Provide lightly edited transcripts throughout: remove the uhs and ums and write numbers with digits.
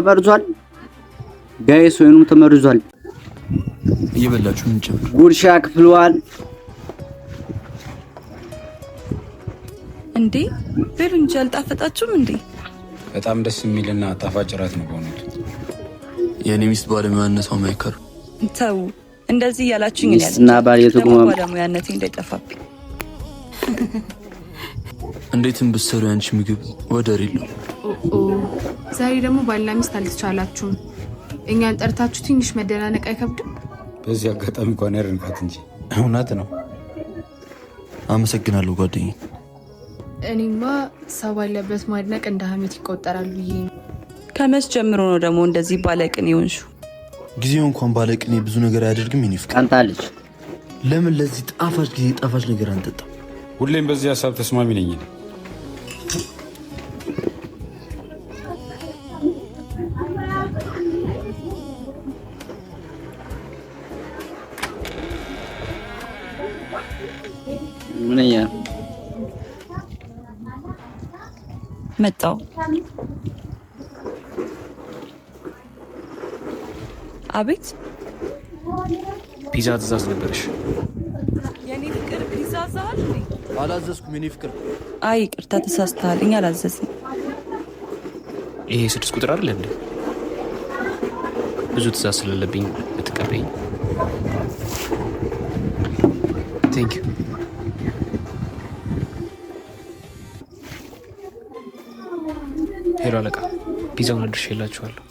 ተመርዟል ጋይስ ወይንም ተመርዟል እየበላችሁ ምን ጨምር ጉርሻ ክፍሏል እንዴ በሉንጂ አልጣፈጣችሁም እንዴ በጣም ደስ የሚልና ጣፋጭ ራት ነው በእውነቱ የኔ ሚስት ባለሙያነቷ ማይከር ተው እንደዚህ ያላችሁኝ ነው ሚስትና ባል የትጉማ ባለሙያነቴ እንዳይጠፋብኝ እንዴትም ብትሰሩ ያንቺ ምግብ ወደር የለው ዛሬ ደግሞ ባልና ሚስት አልተቻላችሁም እኛን ጠርታችሁ ትንሽ መደናነቅ አይከብድም በዚህ አጋጣሚ እንኳን ያረንካት እንጂ እውነት ነው አመሰግናለሁ ጓደኛዬ እኔማ ሰው ባለበት ማድነቅ እንደ ሀሜት ይቆጠራል ብዬ ከመስ ጀምሮ ነው ደግሞ እንደዚህ ባለቅኔ ሆንሹ ጊዜው እንኳን ባለቅኔ ብዙ ነገር አያደርግም የኔ ፍቅር ቀንታለች ለምን ለዚህ ጣፋጭ ጊዜ ጣፋጭ ነገር አንጠጣም ሁሌም በዚህ ሐሳብ ተስማሚ ነኝ ምንኛ መጣው አቤት ፒዛ ትእዛዝ ነበርሽ የኔ ፍቅር ፒዛ ዛል አላዘዝኩም የኔ ፍቅር አይ ይቅርታ ተሳስተሃል እኛ አላዘዝንም ይሄ 6 ቁጥር አይደል እንዴ ብዙ ትእዛዝ ስለሌለብኝ ብትቀበይኝ ቴንክ ዩ ሄሎ አለቃ ፒዛውን አድርሼላችኋለሁ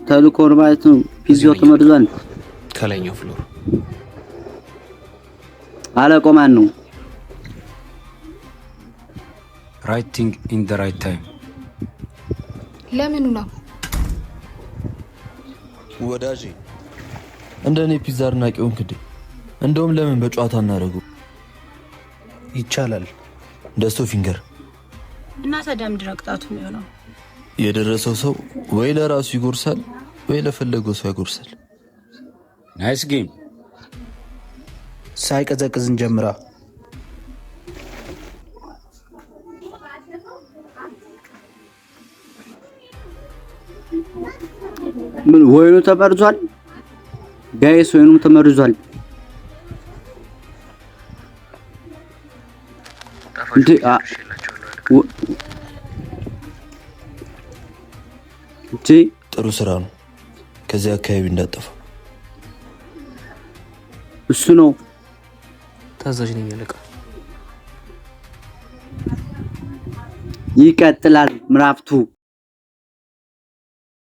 ተልኮ ማለት ነው ፒዛው ተመርዟል ከላይኛው ፍሎር አለቆ ማን ነው right thing in the right time ለምኑ ነው ወዳጄ እንደኔ ፒዛ አድናቂ ሆንክ እንዴ እንደውም ለምን በጨዋታ እናደርገው ይቻላል ደስቶ ፊንገር እና ታዲያም ድረቅጣቱ ነው የደረሰው ሰው ወይ ለራሱ ይጎርሳል ወይ ለፈለገው ሰው ያጎርሳል ናይስ ጌም ሳይቀዘቅዝ እንጀምራ ምን ወይኑ ተመርዟል ጋይስ ወይኑ ተመርዟል ጥሩ ስራ ነው ከዚህ አካባቢ እንዳጠፋ እሱ ነው ታዛዥ ነኝ አለቃ ይቀጥላል ምዕራፍ 2